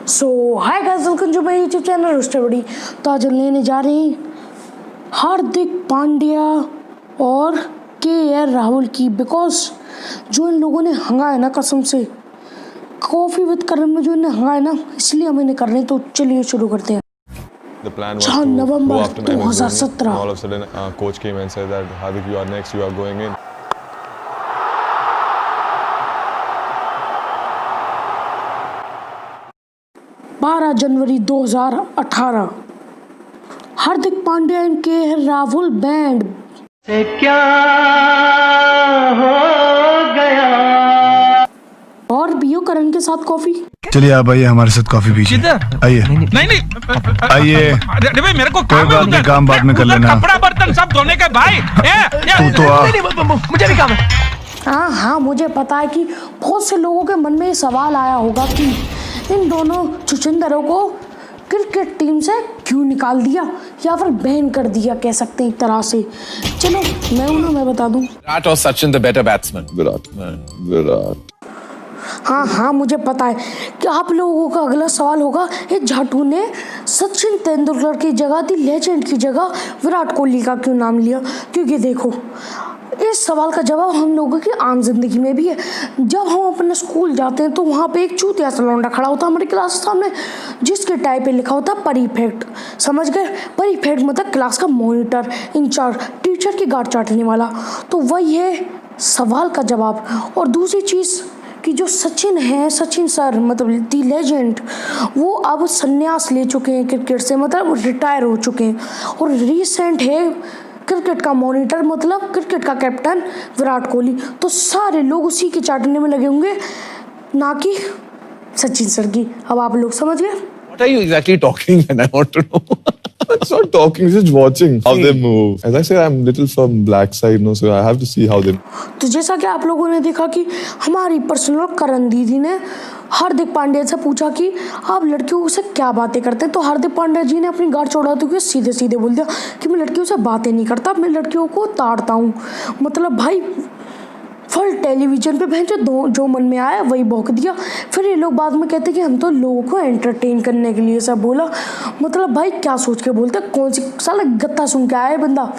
So hi guys, welcome to my YouTube channel roster बड़ी। तो आज हम लेने जा रहे हैं हार्दिक पांड्या और के राहुल की, बिकॉज जो इन लोगों ने हंगा है ना, कसम से कॉफी विद करण में जो इन्हें हंगा है ना, इसलिए हम इन्हें कर रहे हैं। तो चलिए शुरू करते हैं। The plan was to November go after MS Dhoni, 2017। and all of a sudden, coach came and said that Hardik, you are next. You are going in. जनवरी 2018 हार्दिक पांड्या के राहुल बैंड से क्या हो गया। और बीओ करण के साथ कॉफी। चलिए आप आइए हमारे साथ कॉफी पीजिए। आइए नहीं आइए। अरे भाई मेरे को कोई बात नहीं, काम बाद में कर लेना। कपड़ा बर्तन सब धोने के भाई। तू तो आ। मुझे भी काम है। हाँ, मुझे पता है कि बहुत से लोगों के मन में ये सवाल आया होगा कि इन दोनों छुछुंदरों को क्रिकेट टीम से क्यों निकाल दिया या फिर बैन कर दिया, कह सकते हैं एक तरह से। चलो मैं बता दूं। Virat or Sachin the better batsman? Virat. हाँ, मुझे पता है कि आप लोगों का अगला सवाल होगा, ये झाटू ने सचिन तेंदुलकर की जगह दी लेजेंड की जगह विराट कोहली का क्यों नाम लिया। क्योंकि देखो, इस सवाल का जवाब हम लोगों की आम जिंदगी में भी है। जब हम अपने स्कूल जाते हैं तो वहाँ पे एक चूतिया सा लौंडा खड़ा होता है हमारी क्लास के सामने, जिसके टाई पे लिखा होता है परिफेक्ट। समझ गए? परिफेक्ट मतलब क्लास का मॉनिटर, इंचार्ज, टीचर की गांड चाटने वाला। तो वही है सवाल का जवाब। और दूसरी चीज़ कि जो सचिन है, सचिन सर मतलब दी लेजेंड, वो अब संन्यास ले चुके हैं क्रिकेट से, मतलब रिटायर हो चुके हैं। और रिसेंट है क्रिकेट का मॉनिटर मतलब क्रिकेट का कैप्टन विराट कोहली। तो सारे लोग उसी के चाटने में लगे होंगे, ना कि सचिन सर की। अब आप लोग समझ गए? What are you exactly talking? And I want to know. It's not talking, just watching how they move. As I said, I'm little from black side, no, so I have to see how they move. तो जैसा कि आप लोगों ने देखा कि हमारी personal करण दीदी ने हार्दिक पांड्या से पूछा कि आप लड़कियों से क्या बातें करते हैं। तो हार्दिक पांड्या जी ने अपनी गार्ड चौड़ाते हुए सीधे सीधे बोल दिया कि मैं लड़कियों से बातें नहीं करता, मैं लड़कियों को ताड़ता हूँ। मतलब भाई फुल टेलीविजन पे भैंसो जो मन में आया वही भौंक दिया। फिर ये लोग बाद में कहते कि हम तो लोगों को एंटरटेन करने के लिए सब बोला। मतलब भाई क्या सोच के बोलते, कौन सी साला गत्ता सुन के आया है बंदा।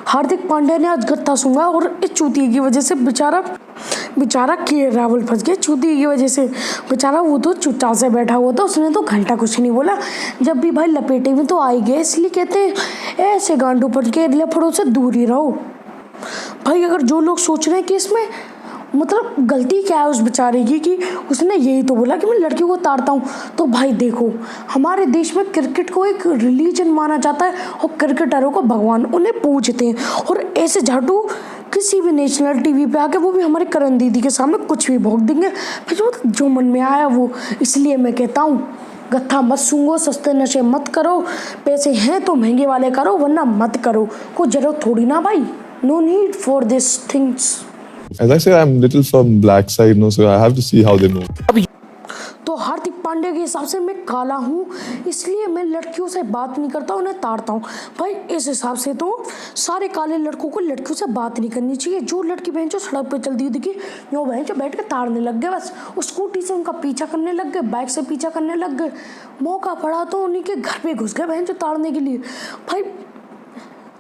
हार्दिक पांड्या ने आज गत्ता सुना और इस चूतिए की वजह से बेचारा के राहुल फंस गया। चूतिए की वजह से बेचारा, वो तो चुपचाप से बैठा हुआ था, उसने तो घंटा कुछ नहीं बोला। जब भी भाई लपेटे में तो आई गए, इसलिए कहते हैं ऐसे गांडू पर के लफड़ों से दूर ही रहो। भाई अगर जो लोग सोच रहे हैं कि इसमें मतलब गलती क्या है उस बेचारे की कि उसने यही तो बोला कि मैं लड़कियों को ताड़ता हूँ, तो भाई देखो हमारे देश में क्रिकेट को एक रिलीजन माना जाता है और क्रिकेटरों को भगवान, उन्हें पूजते हैं। और ऐसे झाटू किसी भी नेशनल टीवी पे आके, वो भी हमारे करण दीदी के सामने कुछ भी भोग देंगे, फिर जो मन में आया वो। इसलिए मैं कहता हूँ गत्था मत सूंघो, सस्ते नशे मत करो, पैसे हैं तो महंगे वाले करो, वरना मत करो। कोई जरूरत थोड़ी ना भाई, no need for these things. As I said, I'm little from black side, no, so I have to see how they move. तो हार्दिक पांड्या के हिसाब से मैं काला हूँ, इसलिए मैं लड़कियों से बात नहीं करता, उन्हें ताड़ता हूँ। भाई इस हिसाब से तो सारे काले लड़कों को लड़कियों से बात नहीं करनी चाहिए। जो लड़की बहन जो सड़क पे चलती हुई दिखी, वो बहन जो बैठ के ताड़ने लग गए, बस उस स्कूटी से उनका पीछा करने लग गए, बाइक से पीछा करने लग गए। मौका पड़ा तो उन्हीं के घर पे घुस गए बहन जो ताड़ने के लिए। भाई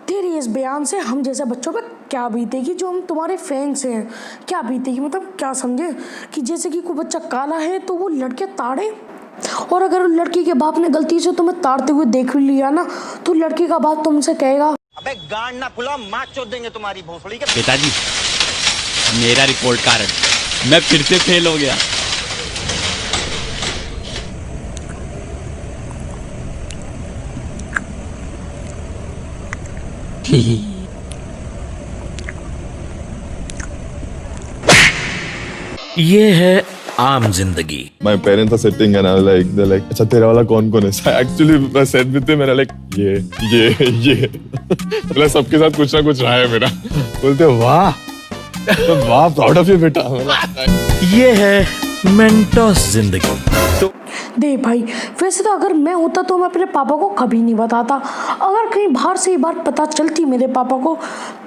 तेरी इस बयान से हम जैसे बच्चों पे क्या बीतेगी, जो हम तुम्हारे फैंस हैं, क्या बीतेगी। मतलब क्या समझे कि जैसे कि कोई बच्चा काला है तो वो लड़के ताड़े, और अगर लड़की के बाप ने गलती से तुम्हें ताड़ते हुए देख लिया ना, तो लड़की का बाप तुमसे कहेगा अबे गांड ना खुला, माँ चोद देंगे तुम्हारी भोसड़ी के। पिताजी मेरा रिपोर्ट कार्ड, मैं फिर से फेल हो गया। ये है आम जिंदगी। My parents are sitting and I was like, they're like, अच्छा तेरा वाला कौन है? So actually I said with them and I like ये मतलब सबके साथ कुछ ना कुछ रहा है मेरा। बोलते वाह वाह, प्राउड ऑफ यू बेटा। ये है मेंटोस जिंदगी। तो दे भाई, वैसे तो अगर मैं होता तो मैं अपने पापा को कभी नहीं बताता। अगर कहीं बाहर से ही बात पता चलती मेरे पापा को,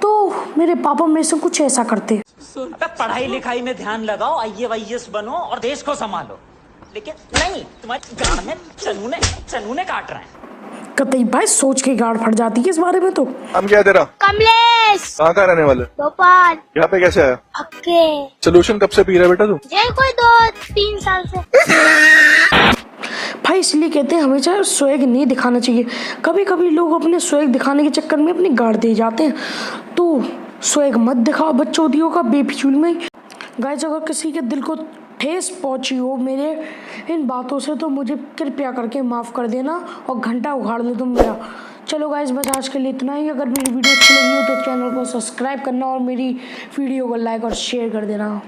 तो मेरे पापा मेरे से कुछ ऐसा करते। अबे पढ़ाई लिखाई में ध्यान लगाओ, IAS बनो और देश को संभालो। लेकिन नहीं, तुम्हारी गाड़ में चनू ने काट रहा है। कतई भाई सोच के गाड़ फट जाती है इस बारे में तो। हम क्या तेरा कमलेश कहाँ का रहने वाले? भोपाल। यहाँ पे कैसे आया? अक्के सोल्यूशन कब से पी रहा है बेटा तू? ये कोई 2-3 साल से। भाई इसलिए कहते हैं हमेशा स्वैग नहीं दिखाना चाहिए। कभी कभी लोग अपने स्वैग दिखाने के चक्कर में अपनी गाड़ दे जाते हैं, तो स्वैग मत दिखाओ बच्चोदियों का बेफिजूल में। गाइस अगर किसी के दिल को ठेस पहुंची हो मेरे इन बातों से तो मुझे कृपया करके माफ़ कर देना और घंटा उखाड़ दो तुम मेरा। चलो गाइस बस आज के लिए इतना ही। अगर मेरी वीडियो अच्छी लगी हो तो चैनल को सब्सक्राइब करना और मेरी वीडियो को लाइक और शेयर कर देना।